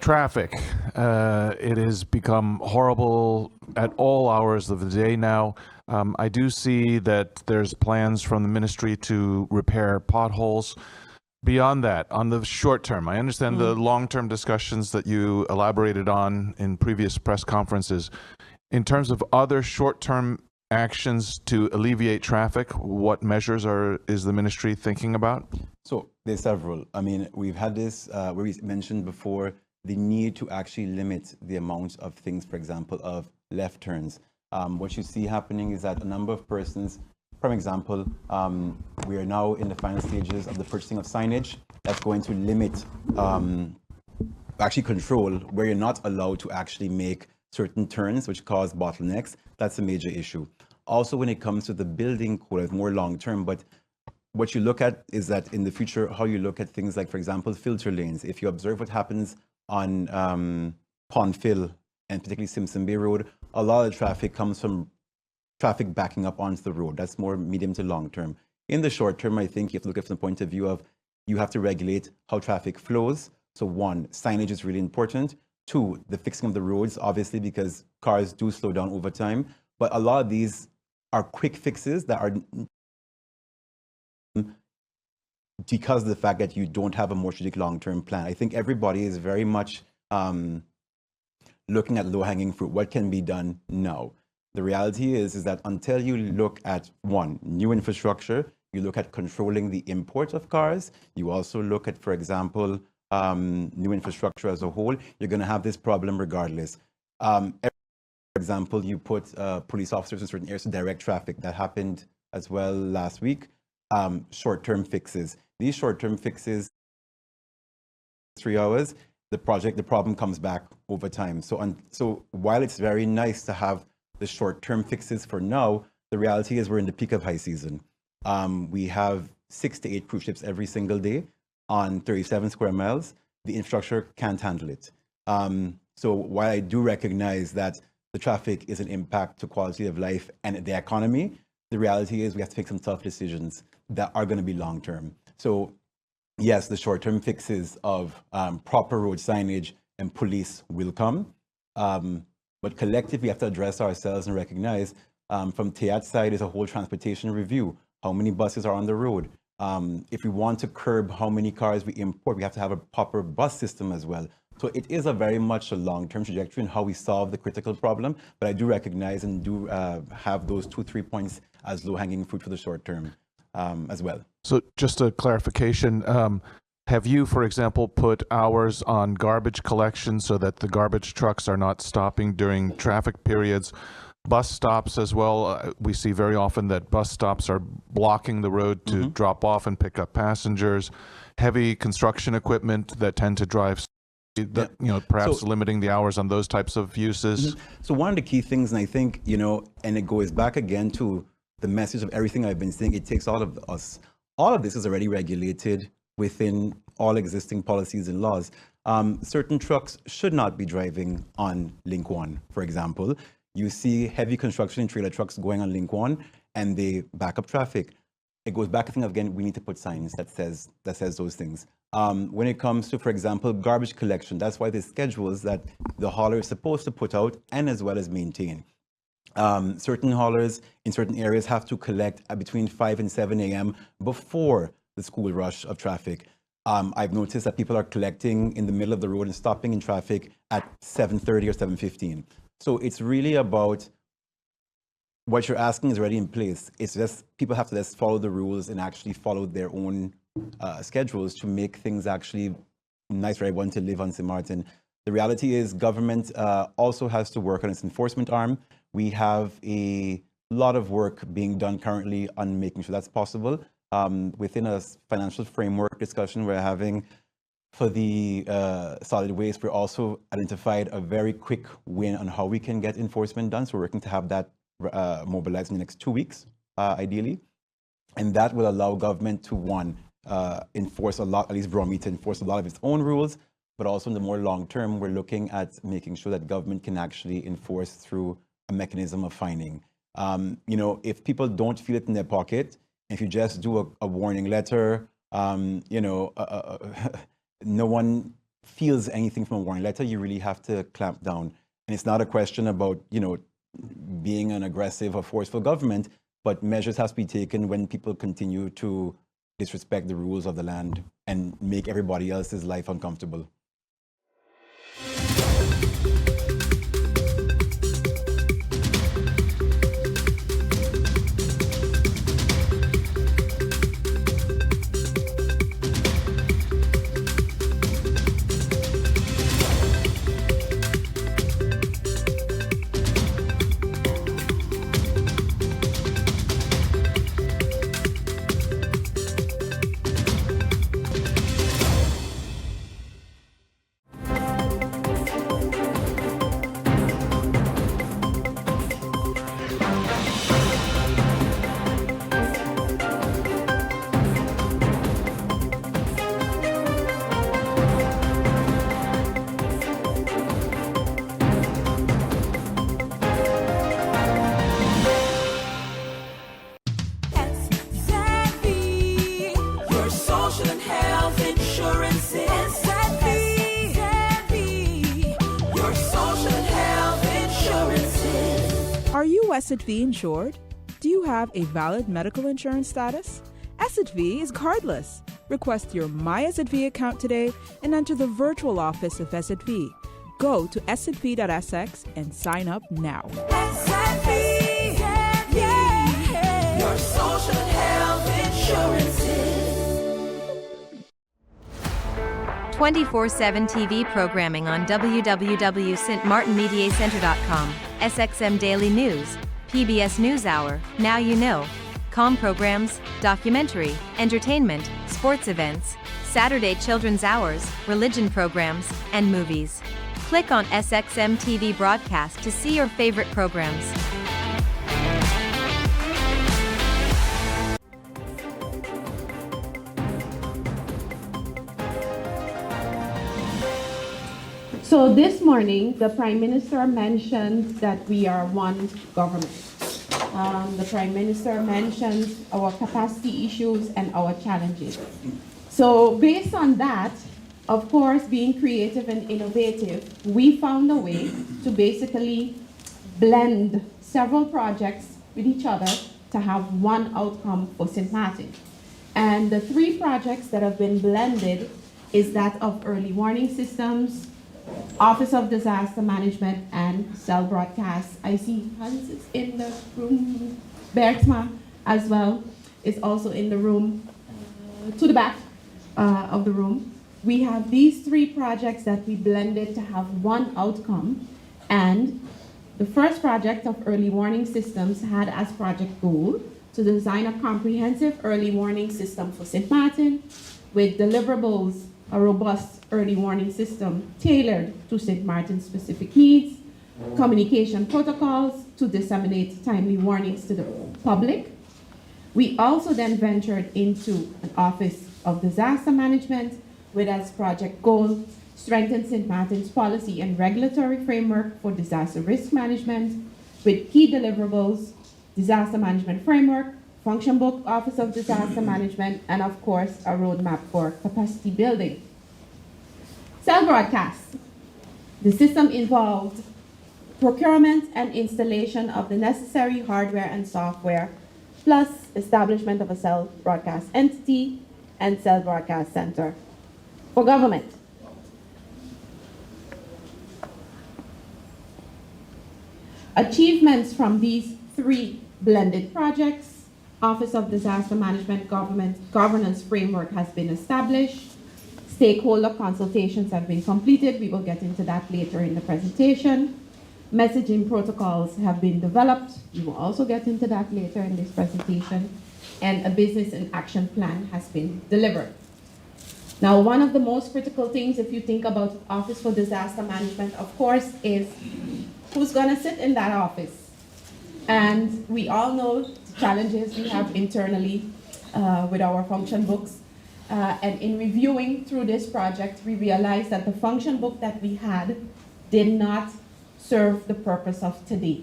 Traffic. It has become horrible at all hours of the day now. I do see that there's plans from the ministry to repair potholes. Beyond that, on the short term, I understand the long-term discussions that you elaborated on in previous press conferences. In terms of other short-term actions to alleviate traffic, what measures is the ministry thinking about? So there's several. I mean, we've had this where we mentioned before the need to actually limit the amount of things, for example, of left turns. What you see happening is that a number of persons, for example, we are now in the final stages of the purchasing of signage that's going to limit, actually control where you're not allowed to actually make certain turns, which cause bottlenecks. That's a major issue. Also, when it comes to the building code, it's more long term, but what you look at is that in the future, how you look at things like, for example, filter lanes. If you observe what happens on Pondville and particularly Simpson Bay Road, a lot of traffic comes from traffic backing up onto the road. That's more medium to long term. In the short term, I think you have to look at it from the point of view of you have to regulate how traffic flows. So one, signage is really important. Two, the fixing of the roads, obviously, because cars do slow down over time. But a lot of these are quick fixes that are because of the fact that you don't have a more strategic long-term plan. I think everybody is very much looking at low-hanging fruit. What can be done now? The reality is that until you look at one, new infrastructure, you look at controlling the import of cars, you also look at, for example, new infrastructure as a whole, you're going to have this problem regardless. For example, you put police officers in certain areas to direct traffic. That happened as well last week. Short-term fixes. These short-term fixes, 3 hours, the problem comes back over time. So while it's very nice to have the short-term fixes for now, the reality is we're in the peak of high season. We have 6 to 8 cruise ships every single day on 37 square miles. The infrastructure can't handle it. So while I do recognize that the traffic is an impact to quality of life and the economy, the reality is we have to make some tough decisions that are going to be long-term. So yes, the short-term fixes of proper road signage and police will come. But collectively, we have to address ourselves and recognize from TEAT's side is a whole transportation review. How many buses are on the road? If we want to curb how many cars we import, we have to have a proper bus system as well. So it is a very much a long-term trajectory in how we solve the critical problem. But I do recognize and do have those 2-3 points as low-hanging fruit for the short term as well. So just a clarification, have you, for example, put hours on garbage collection so that the garbage trucks are not stopping during traffic periods? Bus stops as well. We see very often that bus stops are blocking the road to drop off and pick up passengers. Heavy construction equipment that tend to drive, perhaps limiting the hours on those types of uses. So one of the key things, and I think, and it goes back again to the message of everything I've been saying, it takes all of us. All of this is already regulated within all existing policies and laws. Certain trucks should not be driving on Link 1, for example. You see heavy construction and trailer trucks going on Link 1 and they back up traffic. It goes back to the thing again, we need to put signs that says those things. When it comes to, for example, garbage collection, that's why there's schedules that the hauler is supposed to put out and as well as maintain. Certain haulers in certain areas have to collect between 5 and 7 a.m. before the school rush of traffic. I've noticed that people are collecting in the middle of the road and stopping in traffic at 7:30 or 7:15. So it's really about what you're asking is already in place. It's just people have to just follow the rules and actually follow their own schedules to make things actually nice for everyone to live on St. Martin. The reality is government also has to work on its enforcement arm. We have a lot of work being done currently on making sure that's possible. Within a financial framework discussion we're having for the solid waste, we're also identified a very quick win on how we can get enforcement done. So we're working to have that mobilized in the next 2 weeks, ideally. And that will allow government to, one, enforce a lot, at least Bromley, to enforce a lot of its own rules, but also in the more long term, we're looking at making sure that government can actually enforce through a mechanism of fining. If people don't feel it in their pocket, if you just do a warning letter, no one feels anything from a warning letter, you really have to clamp down. And it's not a question about, being an aggressive or forceful government, but measures have to be taken when people continue to disrespect the rules of the land and make everybody else's life uncomfortable. Are you SXM insured? Do you have a valid medical insurance status? SXM is cardless. Request your My SXM account today and enter the virtual office of SXM. Go to sxv.sx and sign up now. SXM, yeah, your social and health insurances. 24/7 TV programming on www.stmartinmediacenter.com, SXM Daily News, PBS NewsHour, Now You Know, com programs, documentary, entertainment, sports events, Saturday children's hours, religion programs, and movies. Click on SXM TV broadcast to see your favorite programs. So this morning, the Prime Minister mentioned that we are one government. The Prime Minister mentioned our capacity issues and our challenges. So based on that, of course, being creative and innovative, we found a way to basically blend several projects with each other to have one outcome for St. Martin. And the three projects that have been blended is that of early warning systems, Office of Disaster Management, and cell broadcast. I see Hans is in the room. Bertma as well is also in the room, to the back of the room. We have these three projects that we blended to have one outcome. And the first project of early warning systems had as project goal to design a comprehensive early warning system for St. Martin with deliverables, a robust early warning system tailored to St. Martin's specific needs, communication protocols to disseminate timely warnings to the public. We also then ventured into an Office of Disaster Management with as project goal, strengthen St. Martin's policy and regulatory framework for disaster risk management with key deliverables, disaster management framework, function book, Office of Disaster Management, and of course, a roadmap for capacity building. Cell broadcast. The system involved procurement and installation of the necessary hardware and software, plus establishment of a cell broadcast entity and cell broadcast center for government. Achievements from these three blended projects: Office of Disaster Management governance framework has been established. Stakeholder consultations have been completed. We will get into that later in the presentation. Messaging protocols have been developed. We will also get into that later in this presentation. And a business and action plan has been delivered. Now, one of the most critical things, if you think about Office for Disaster Management, of course, is who's going to sit in that office. And we all know the challenges we have internally with our function books. And in reviewing through this project, we realized that the function book that we had did not serve the purpose of today.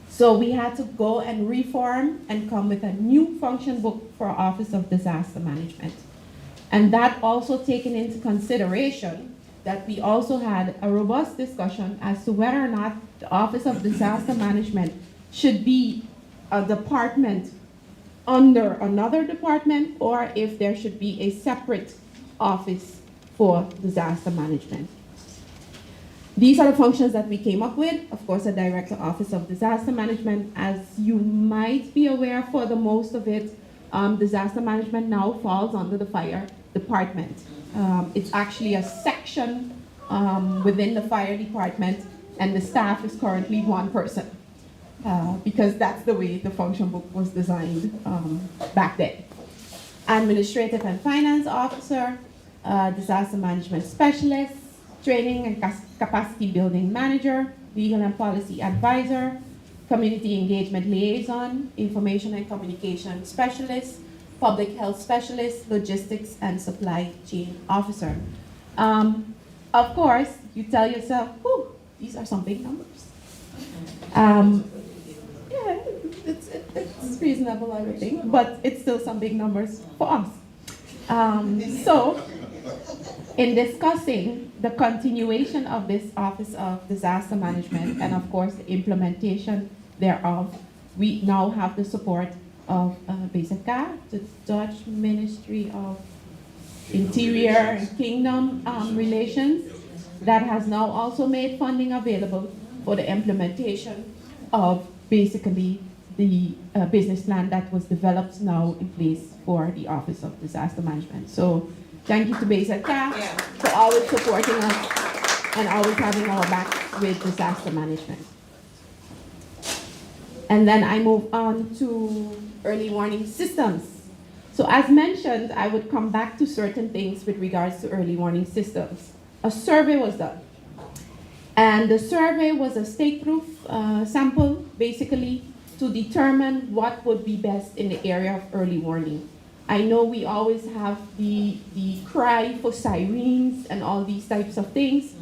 So we had to go and reform and come with a new function book for Office of Disaster Management. And that also taken into consideration that we also had a robust discussion as to whether or not the Office of Disaster Management should be a department under another department, or if there should be a separate office for disaster management. These are the functions that we came up with. Of course, a Director Office of Disaster Management. As you might be aware, for the most of it, disaster management now falls under the fire department. It's actually a section within the fire department, and the staff is currently one person, because that's the way the function book was designed back then. Administrative and Finance Officer, Disaster Management Specialist, Training and Capacity Building Manager, Legal and Policy Advisor, Community Engagement Liaison, Information and Communication Specialist, Public Health Specialist, Logistics and Supply Chain Officer. Of course, you tell yourself, "Whew, these are some big numbers." Yeah, it's reasonable, I would think, but it's still some big numbers for us. So, in discussing the continuation of this Office of Disaster Management and, of course, the implementation thereof, we now have the support of BZK, the Dutch Ministry of Interior and Kingdom Relations, that has now also made funding available for the implementation of basically the business plan that was developed now in place for the Office of Disaster Management. So thank you to BZK for always supporting us and always having our back with disaster management. And then I move on to early warning systems. So as mentioned, I would come back to certain things with regards to early warning systems. A survey was done. And the survey was a state-proof sample, basically, to determine what would be best in the area of early warning. I know we always have the cry for sirens and all these types of things.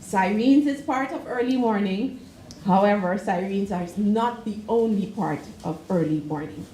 Sirens is part of early warning. However, sirens are not the only part of early warning.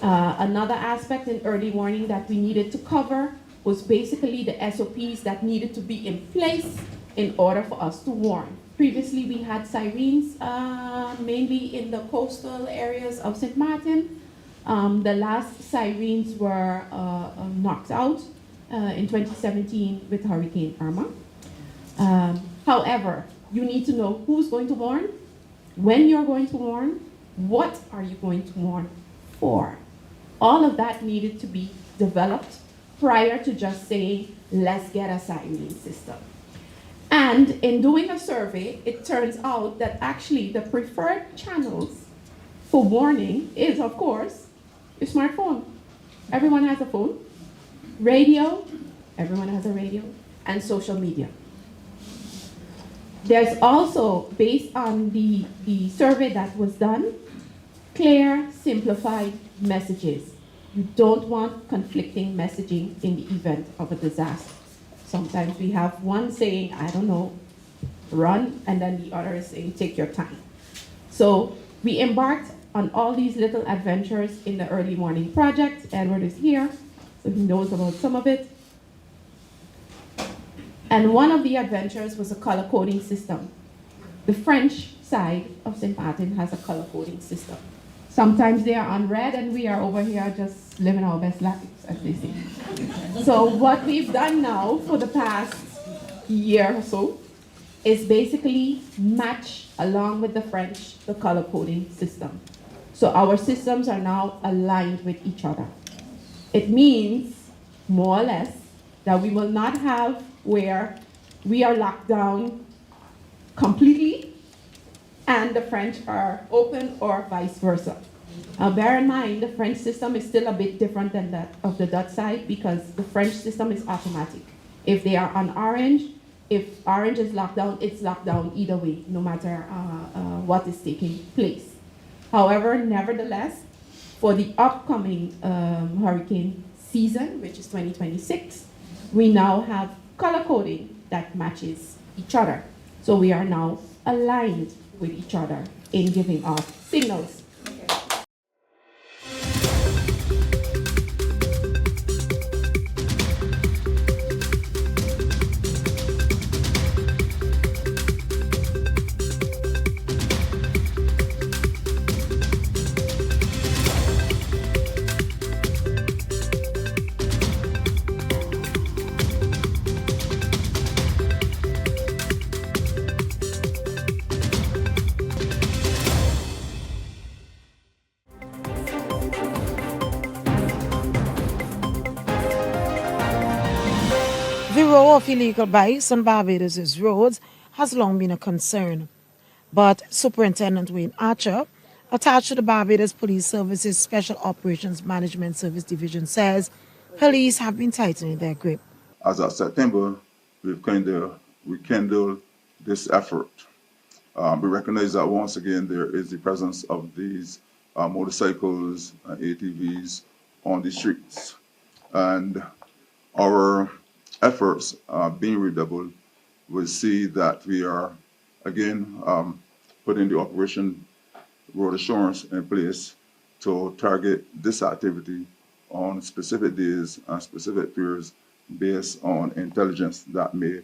Another aspect in early warning that we needed to cover was basically the SOPs that needed to be in place in order for us to warn. Previously, we had sirens mainly in the coastal areas of St. Martin. The last sirens were knocked out in 2017 with Hurricane Irma. However, you need to know who's going to warn, when you're going to warn, what are you going to warn for. All of that needed to be developed prior to just saying, let's get a siren system. And in doing a survey, it turns out that actually the preferred channels for warning is, of course, your smartphone. Everyone has a phone. Radio, everyone has a radio. And social media. There's also, based on the survey that was done, clear, simplified messages. You don't want conflicting messaging in the event of a disaster. Sometimes we have one saying, I don't know, run, and then the other is saying, take your time. So we embarked on all these little adventures in the early warning project. Edward is here, so he knows about some of it. And one of the adventures was a color coding system. The French side of St. Martin has a color coding system. Sometimes they are on red and we are over here just living our best lives, as they say. So what we've done now for the past year or so is basically match, along with the French, the color coding system. So our systems are now aligned with each other. It means, more or less, that we will not have where we are locked down completely and the French are open, or vice versa. Bear in mind, the French system is still a bit different than that of the Dutch side, because the French system is automatic. If they are on orange, if orange is locked down, it's locked down either way, no matter what is taking place. However, nevertheless, for the upcoming hurricane season, which is 2026, we now have color coding that matches each other. So we are now aligned with each other in giving off signals. flow of illegal bikes on Barbados' roads has long been a concern. But Superintendent Wayne Archer, attached to the Barbados Police Service's Special Operations Management Service Division, says police have been tightening their grip. As of September, we've rekindled this effort. We recognize that once again there is the presence of these motorcycles and ATVs on the streets. And our efforts being redoubled, we see that we are again putting the Operation Road Assurance in place to target this activity on specific days and specific periods based on intelligence that may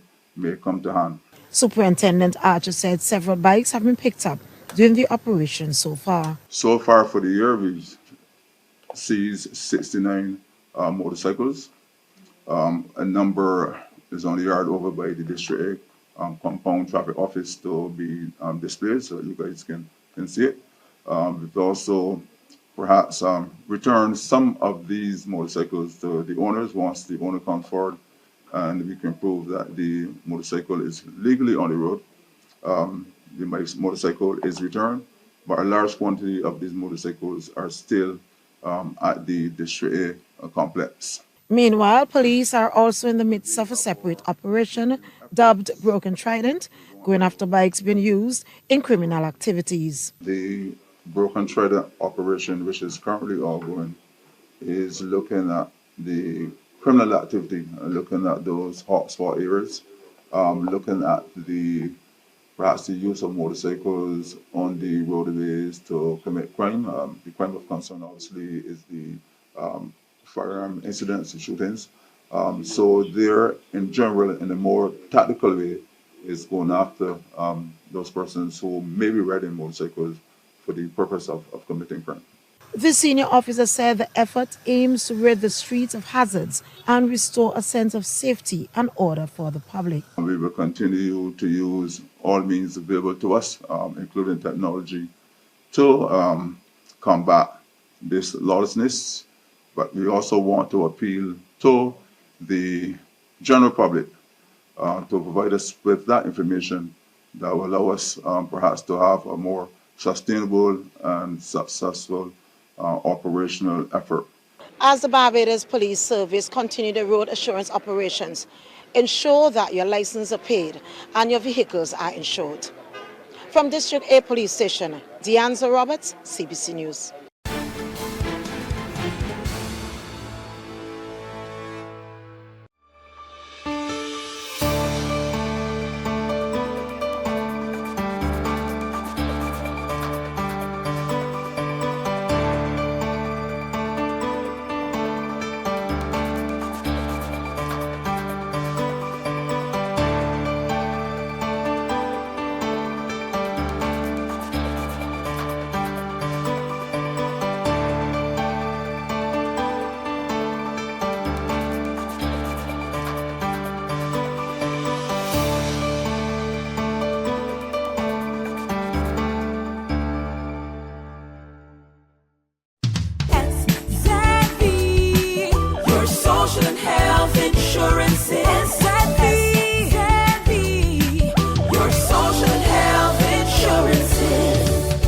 come to hand. Superintendent Archer said several bikes have been picked up during the operation so far. So far for the year, we've seized 69 motorcycles. A number is on the yard over by the District Compound Traffic Office to be displayed so you guys can see it. We've also perhaps returned some of these motorcycles to the owners once the owner comes forward and we can prove that the motorcycle is legally on the road. The motorcycle is returned, but a large quantity of these motorcycles are still at the District A complex. Meanwhile, police are also in the midst of a separate operation dubbed Broken Trident, going after bikes being used in criminal activities. The Broken Trident operation, which is currently ongoing, is looking at the criminal activity, looking at those hotspot areas, looking at perhaps the use of motorcycles on the roadways to commit crime. The crime of concern obviously is the firearm incidents and shootings. So there, in general, in a more tactical way, is going after those persons who may be riding motorcycles for the purpose of committing crime. The senior officer said the effort aims to rid the streets of hazards and restore a sense of safety and order for the public. We will continue to use all means available to us, including technology, to combat this lawlessness. But we also want to appeal to the general public to provide us with that information that will allow us perhaps to have a more sustainable and successful operational effort. As the Barbados Police Service continue the road assurance operations, ensure that your licenses are paid and your vehicles are insured. From District A Police Station, Deanza Roberts, CBC News.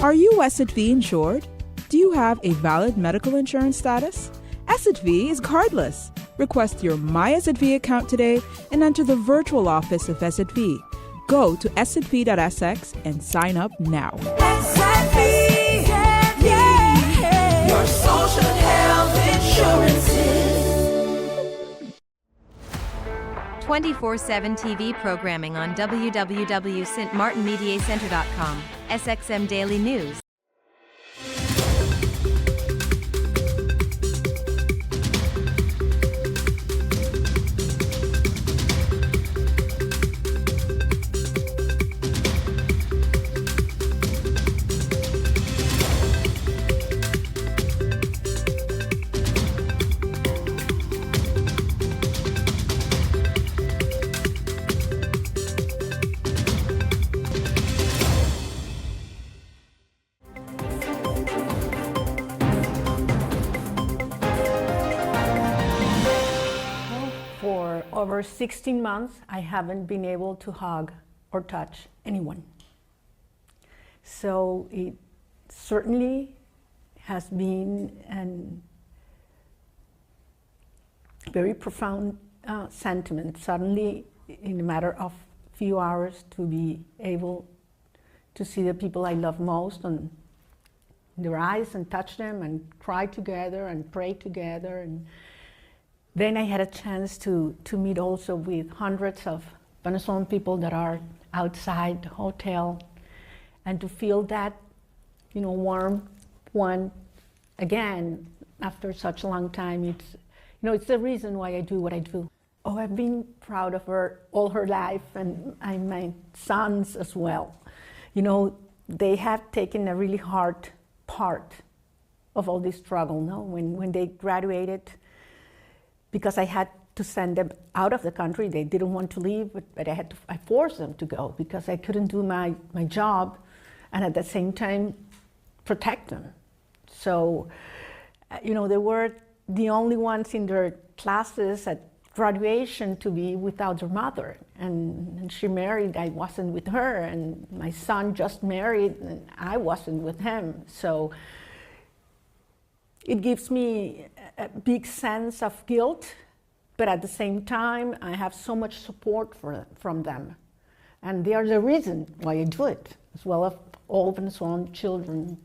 Are you SXM insured? Do you have a valid medical insurance status? SXM is cardless. Request your My SXM account today and enter the virtual office of SXM. Go to sxv.sx and sign up now. SXM, yeah, your social health insurances. 24/7 TV programming on www.stmartinmediacenter.com. SXM Daily News. over 16 months, I haven't been able to hug or touch anyone. So it certainly has been a very profound sentiment, suddenly in a matter of few hours to be able to see the people I love most in their eyes and touch them and cry together and pray together. And then I had a chance to meet also with hundreds of Venezuelan people that are outside the hotel, and to feel that, warm one again after such a long time. It's the reason why I do what I do. Oh, I've been proud of her all her life, and my sons as well. They have taken a really hard part of all this struggle, no? When they graduated, because I had to send them out of the country. They didn't want to leave, but I forced them to go because I couldn't do my job and at the same time protect them. So, they were the only ones in their classes at graduation to be without their mother. And she married, I wasn't with her, and my son just married, and I wasn't with him. So it gives me a big sense of guilt, but at the same time, I have so much support from them. And they are the reason why I do it, as well as all Venezuelan children,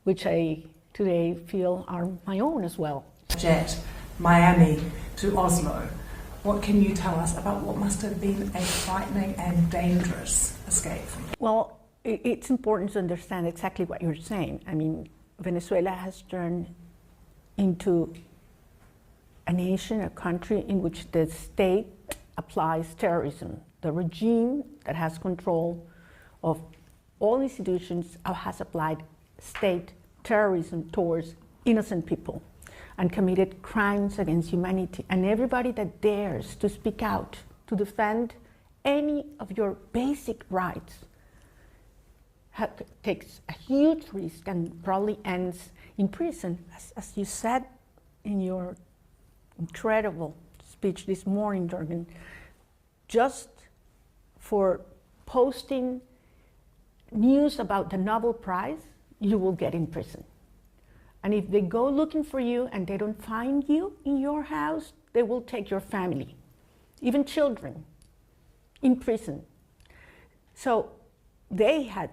which I today feel are my own as well. Jet, Miami to Oslo. What can you tell us about what must have been a frightening and dangerous escape? Well, it's important to understand exactly what you're saying. I mean, Venezuela has turned into a nation, a country in which the state applies terrorism. The regime that has control of all institutions has applied state terrorism towards innocent people and committed crimes against humanity. And everybody that dares to speak out, to defend any of your basic rights, takes a huge risk and probably ends in prison. As you said in your incredible speech this morning, Jorgen, just for posting news about the Nobel Prize, you will get in prison. And if they go looking for you and they don't find you in your house, they will take your family, even children, in prison. So they had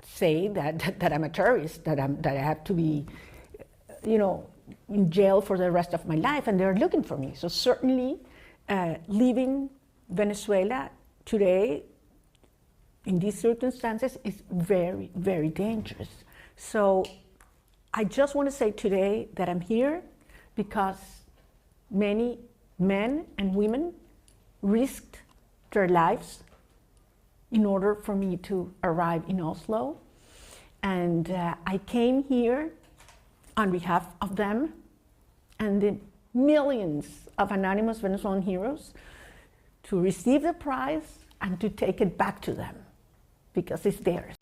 say that I'm a terrorist, that I have to be, in jail for the rest of my life, and they're looking for me. So certainly, leaving Venezuela today in these circumstances is very, very dangerous. So I just want to say today that I'm here because many men and women risked their lives in order for me to arrive in Oslo. And I came here on behalf of them and the millions of anonymous Venezuelan heroes to receive the prize and to take it back to them because it's theirs.